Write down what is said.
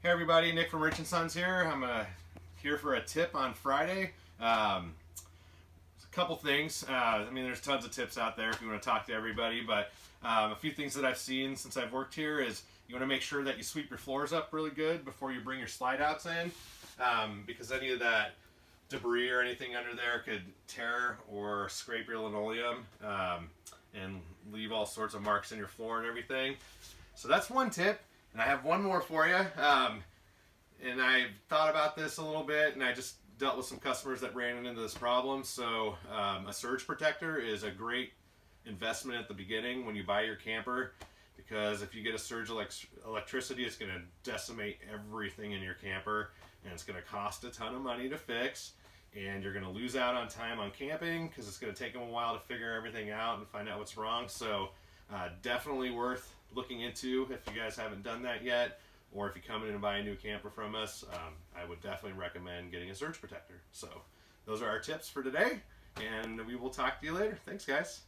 Hey everybody, Nick from Rich and Sons here. I'm here for a tip on Friday. A couple things. There's tons of tips out there if you want to talk to everybody, but a few things that I've seen since I've worked here is you want to make sure that you sweep your floors up really good before you bring your slide outs in, because any of that debris or anything under there could tear or scrape your linoleum and leave all sorts of marks in your floor and everything. So that's one tip. And I have one more for you. And I've thought about this a little bit, and I just dealt with some customers that ran into this problem. So a surge protector is a great investment at the beginning when you buy your camper, because if you get a surge electricity, it's going to decimate everything in your camper, and it's going to cost a ton of money to fix, and you're going to lose out on time on camping because it's going to take them a while to figure everything out and find out what's wrong. So definitely worth looking into if you guys haven't done that yet, or if you come in and buy a new camper from us. I would definitely recommend getting a surge protector. So those are our tips for today, and we will talk to you later. Thanks, guys.